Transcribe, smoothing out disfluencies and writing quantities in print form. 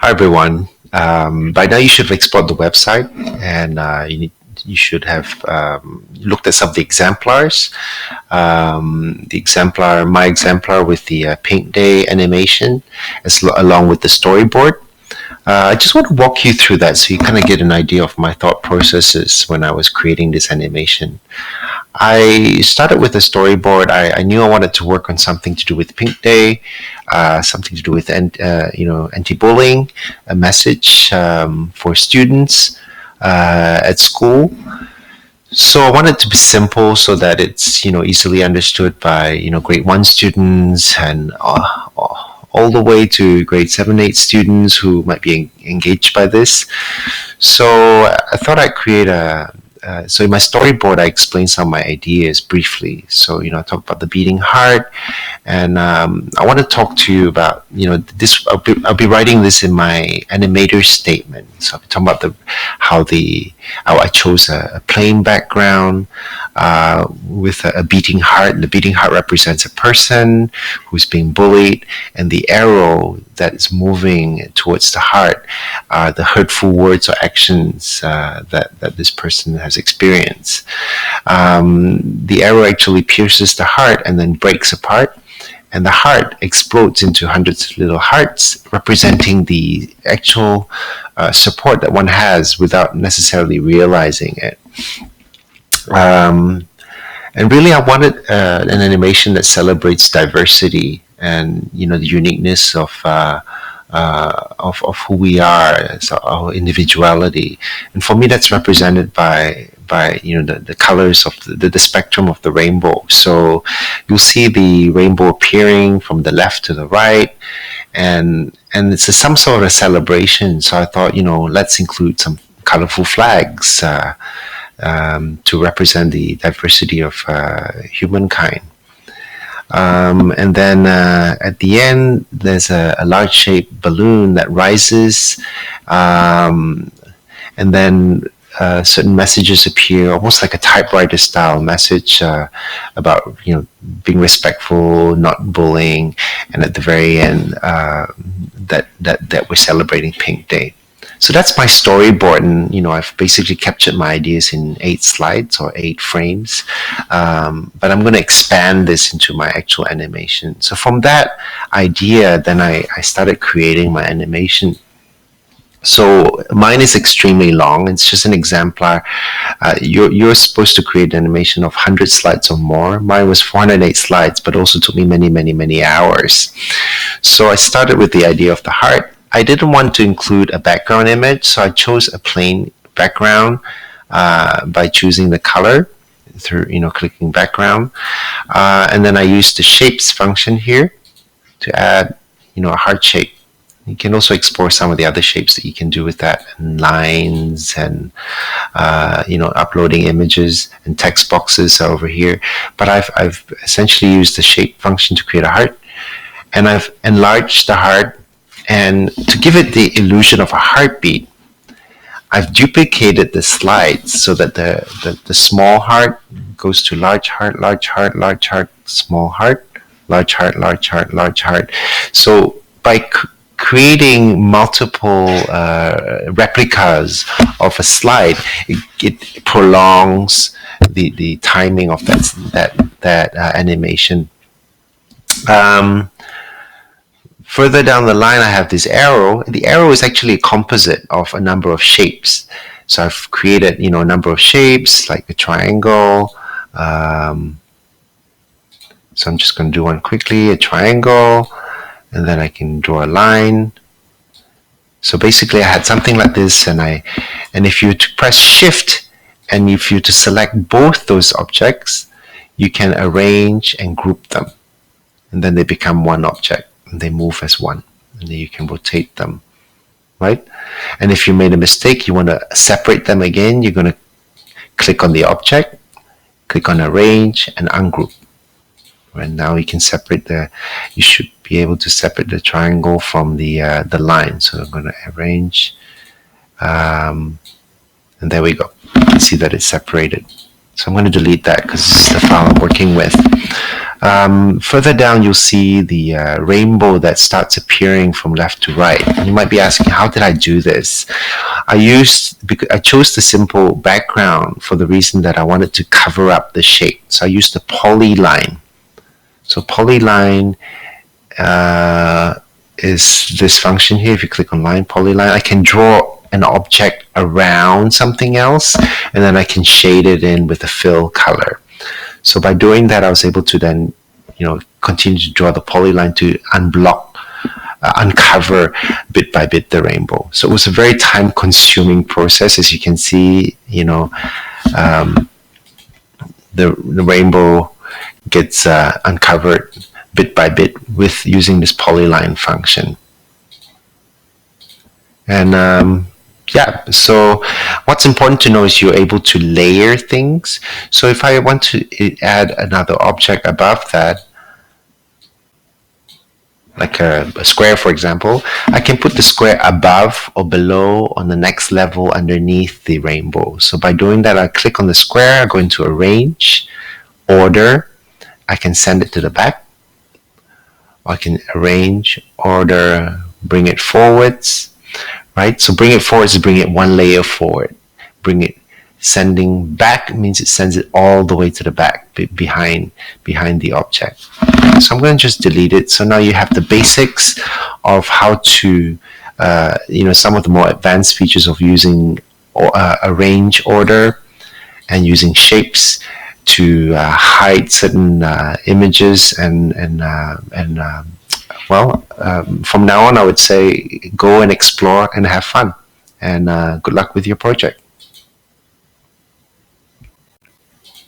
Hi everyone. By now you should have explored the website, and you should have looked at some of the exemplars. My exemplar with the Paint Day animation, along with the storyboard. I just want to walk you through that so you kind of get an idea of my thought processes when I was creating this animation. I started with a storyboard. I knew I wanted to work on something to do with Pink Day, something to do with anti-bullying, a message for students at school. So I want it to be simple so that it's easily understood by grade 1 students and all the way to grade 7, 8 students who might be engaged by this. So I thought I'd create so in my storyboard, I explained some of my ideas briefly. So, I talk about the beating heart, and I want to talk to you about, this. I'll be writing this in my animator statement. So I'll be talking about how I chose a plain background with a beating heart. The beating heart represents a person who's being bullied, and the arrow that is moving towards the heart, the hurtful words or actions that this person has experienced. The arrow actually pierces the heart and then breaks apart, and the heart explodes into hundreds of little hearts, representing the actual support that one has without necessarily realizing it. And really, I wanted an animation that celebrates diversity and the uniqueness of who we are, so our individuality. And for me, that's represented by the colors of the spectrum of the rainbow. So you'll see the rainbow appearing from the left to the right, and it's some sort of a celebration. So I thought, let's include some colorful flags to represent the diversity of humankind. And then at the end, there's a large shaped balloon that rises, and then certain messages appear, almost like a typewriter style message about being respectful, not bullying, and at the very end that we're celebrating Pink Day. So that's my storyboard, and I've basically captured my ideas in 8 slides or 8 frames, but I'm going to expand this into my actual animation. So from that idea, then I started creating my animation. So mine is extremely long. It's just an exemplar. You're supposed to create an animation of 100 slides or more. Mine was 408 slides, but also took me many, many, many hours. So I started with the idea of the heart. I didn't want to include a background image, so I chose a plain background by choosing the color through clicking background, and then I used the shapes function here to add a heart shape. You can also explore some of the other shapes that you can do with that, and lines, and uploading images, and text boxes are over here. But I've essentially used the shape function to create a heart, and I've enlarged the heart. And to give it the illusion of a heartbeat, I've duplicated the slides so that the small heart goes to large heart, large heart, large heart, small heart, large heart, large heart, large heart. So by creating multiple replicas of a slide, it prolongs the timing of that animation. Further down the line, I have this arrow. The arrow is actually a composite of a number of shapes. So I've created, a number of shapes, like a triangle. So I'm just going to do one quickly, a triangle, and then I can draw a line. So basically, I had something like this, and if you to press Shift, and if you to select both those objects, you can arrange and group them, and then they become one object. And they move as one, and then you can rotate them, right? And if you made a mistake, you want to separate them again, you're going to click on the object, click on arrange, and ungroup. And now you can you should be able to separate the triangle from the line. So I'm going to arrange, and there we go. You can see that it's separated. So I'm going to delete that because this is the file I'm working with. Further down, you'll see the rainbow that starts appearing from left to right. And you might be asking, how did I do this? I chose the simple background for the reason that I wanted to cover up the shape. So I used the polyline. So polyline is this function here. If you click on line, polyline, I can draw an object around something else, and then I can shade it in with a fill color. So by doing that, I was able to then, continue to draw the polyline to uncover bit by bit the rainbow. So it was a very time-consuming process, as you can see. The rainbow gets uncovered bit by bit with using this polyline function. And so what's important to know is you're able to layer things. So if I want to add another object above that, like a square, for example, I can put the square above or below on the next level underneath the rainbow. So by doing that, I click on the square, I go into Arrange, Order, I can send it to the back, or I can arrange, order, bring it forwards, right? So bring it forwards is bring it one layer forward. Bring it sending back means it sends it all the way to the back behind the object. So I'm going to just delete it. So now you have the basics of how to some of the more advanced features of using arrange order and using shapes to hide certain images from now on, I would say go and explore and have fun. And good luck with your project.